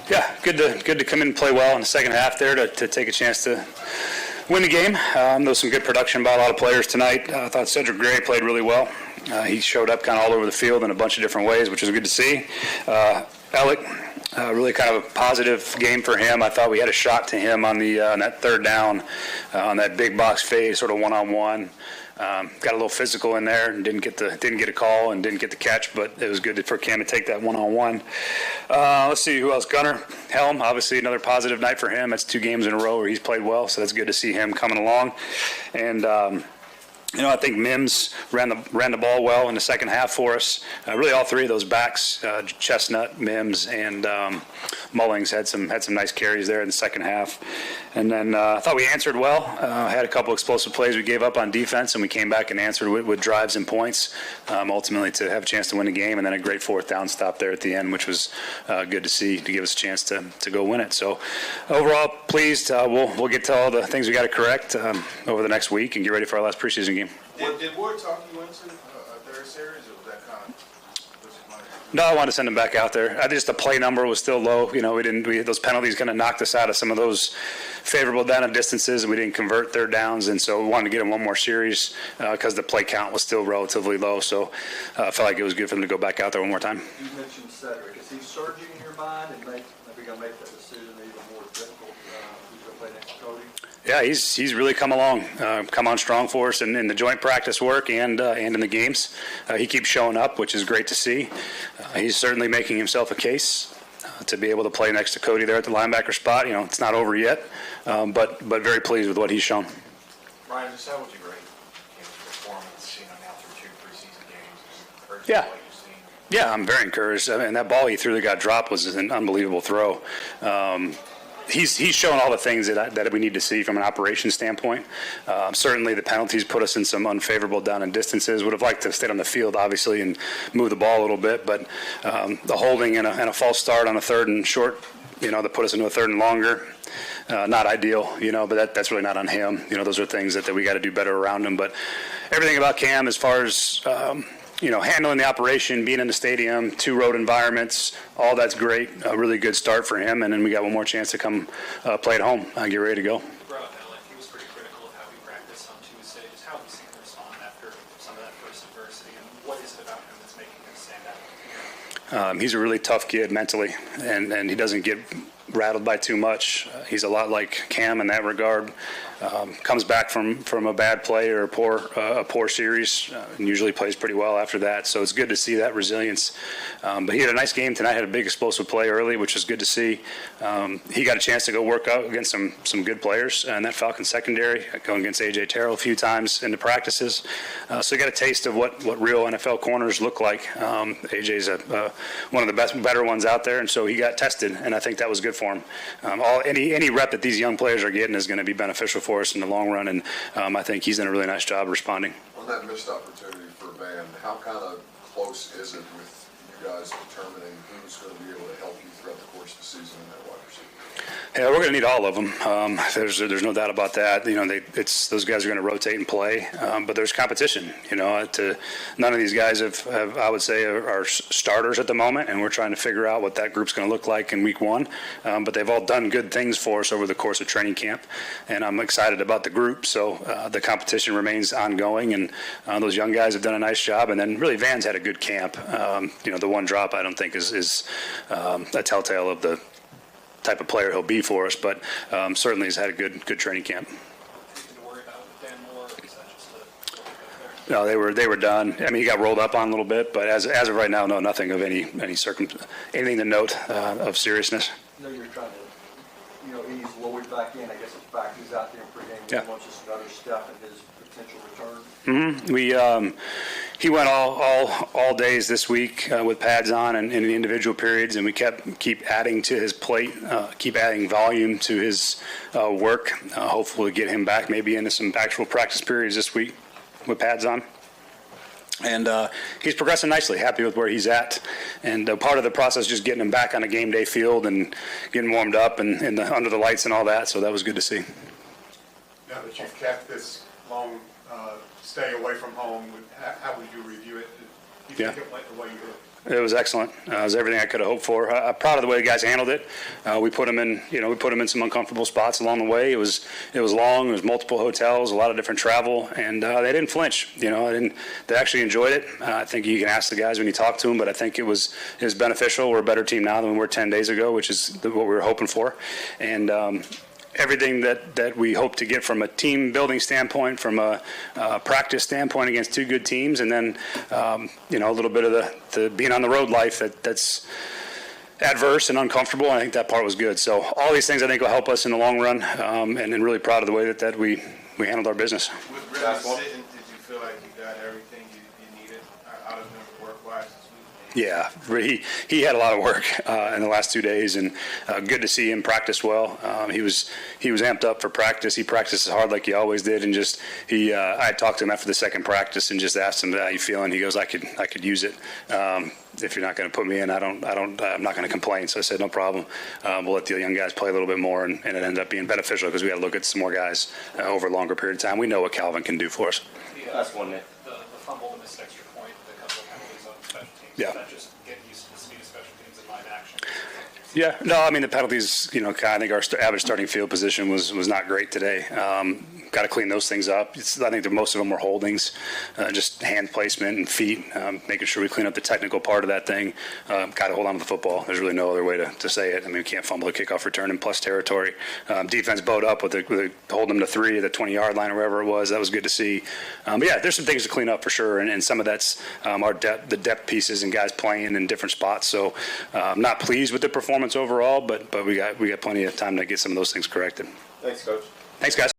Yeah, good to come in and play well in the second half there to take a chance to win the game. There was some good production by a lot of players tonight. I thought Cedric Gray played really well. He showed up kind of all over the field in a bunch of different ways, which was good to see. Alec, really kind of a positive game for him. I thought we had a shot to him on that third down, on that big box fade, sort of one-on-one. Got a little physical in there and didn't get a call and didn't get the catch, but it was good for Cam to take that one-on-one. Let's see who else. Gunnar Helm, obviously another positive night for him. That's 2 games in a row where he's played well, so that's good to see him coming along. And I think Mims ran the ball well in the second half for us. Really, all 3 of those backs, Chestnut, Mims, and Mullings had some nice carries there in the second half. And then I thought we answered well. Had a couple explosive plays we gave up on defense, and we came back and answered with drives and points, ultimately to have a chance to win the game. And then a great 4th down stop there at the end, which was good to see, to give us a chance to go win it. So overall, pleased. We'll get to all the things we got to correct over the next week and get ready for our last preseason game. Did Ward talk you into a third series, or was that kind of? No, I wanted to send him back out there. Just the play number was still low. Those penalties kind of knocked us out of some of those favorable down and distances, and we didn't convert third downs, and so we wanted to get him one more series because the play count was still relatively low. So I felt like it was good for him to go back out there one more time. You mentioned Cedric. Is he surging in your mind and maybe going to make that decision even more difficult who's going to play next to Cody? Yeah, he's really come on strong for us in the joint practice work and in the games. He keeps showing up, which is great to see. He's certainly making himself a case to be able to play next to Cody there at the linebacker spot. It's not over yet, but very pleased with what he's shown. Ryan, just how would you rate his performance, now through 2 preseason games? Yeah. Yeah, I'm very encouraged. I mean, that ball he threw that got dropped was an unbelievable throw. He's shown all the things that we need to see from an operations standpoint. Certainly the penalties put us in some unfavorable down and distances. Would have liked to have stayed on the field, obviously, and move the ball a little bit. But the holding and a false start on a 3rd and short, that put us into a 3rd and longer, not ideal, but that's really not on him. Those are things that we got to do better around him. But everything about Cam as far as handling the operation, being in the stadium, 2 road environments, all that's great. A really good start for him, and then we got one more chance to come play at home and get ready to go. Brought up Alec. He was pretty critical of how we practiced on Tuesday. Just how have you seen him respond after some of that first adversity, and what is it about him that's making him stand out? He's a really tough kid mentally, and he doesn't get rattled by too much. He's a lot like Cam in that regard. Comes back from a bad play or a poor series and usually plays pretty well after that. So it's good to see that resilience. But he had a nice game tonight. Had a big explosive play early, which was good to see. He got a chance to go work out against some good players in that Falcons secondary, going against A.J. Terrell a few times in the practices. So he got a taste of what real NFL corners look like. A.J.'s one of the better ones out there, and so he got tested, and I think that was good for him. Any rep that these young players are getting is going to be beneficial for us in the long run, and I think he's done a really nice job responding. On that missed opportunity for Van, how kind of close is it with you guys determining who's going to be able to help you throughout the course of the season in that wide receiver? Yeah, we're going to need all of them. There's no doubt about that. Those guys are going to rotate and play, but there's competition. None of these guys have I would say, are starters at the moment, and we're trying to figure out what that group's going to look like in week 1. But they've all done good things for us over the course of training camp, and I'm excited about the group. So the competition remains ongoing, and those young guys have done a nice job. And then really, Van's had a good camp. The one drop I don't think is a telltale of the type of player he'll be for us, but certainly he's had a good training camp. No, they were done. I mean, he got rolled up on a little bit, but as of right now, no, nothing of anything to note of seriousness. I know you're trying to, ease Lloyd back in. I guess it's back. He's out there in pregame. Yeah. He wants just another step in his potential return. He went all days this week with pads on and in the individual periods, and we keep adding to his plate, keep adding volume to his work. Hopefully, get him back maybe into some actual practice periods this week with pads on. And he's progressing nicely, happy with where he's at. And part of the process is just getting him back on a game day field and getting warmed up and under the lights and all that. So that was good to see. Now that you've kept this long stay away from home, how would you review it? Do you think it went the way you It was excellent. It was everything I could have hoped for. I'm proud of the way the guys handled it. We put them in some uncomfortable spots along the way. It was long. It was multiple hotels, a lot of different travel, and they didn't flinch. They actually enjoyed it. I think you can ask the guys when you talk to them, but I think it was beneficial. We're a better team now than we were 10 days ago, which is what we were hoping for, and everything that we hope to get from a team building standpoint, from a practice standpoint against two good teams, and then a little bit of the being on the road life that's adverse and uncomfortable. I think that part was good. So all these things I think will help us in the long run, and really proud of the way that we handled our business. With really sitting, did you feel like you got everything you needed out of him work-wise this week? Yeah, he had a lot of work in the last 2 days, and good to see him practice well. He was amped up for practice. He practiced hard like he always did, and I had talked to him after the second practice and just asked him how you feeling. He goes, I could use it. If you're not going to put me in, I'm not going to complain. So I said, no problem. We'll let the young guys play a little bit more, and it ended up being beneficial because we got to look at some more guys over a longer period of time. We know what Calvin can do for us. Last one, Nick. The fumble, the missed extra point, the couple of penalties on special teams. Yeah. Is that just getting used to the speed of special teams in live action? Yeah, no, I mean, the penalties, I think our average starting field position was not great today. Got to clean those things up. I think that most of them were holdings, just hand placement and feet, making sure we clean up the technical part of that thing. Got to hold on to the football. There's really no other way to say it. I mean, we can't fumble a kickoff return in plus territory. Defense bowed up with holding them to 3 at the 20-yard line or wherever it was. That was good to see. But yeah, there's some things to clean up for sure, and some of that's the depth pieces and guys playing in different spots. So I'm not pleased with the performance overall, but we got plenty of time to get some of those things corrected. Thanks, Coach. Thanks, guys.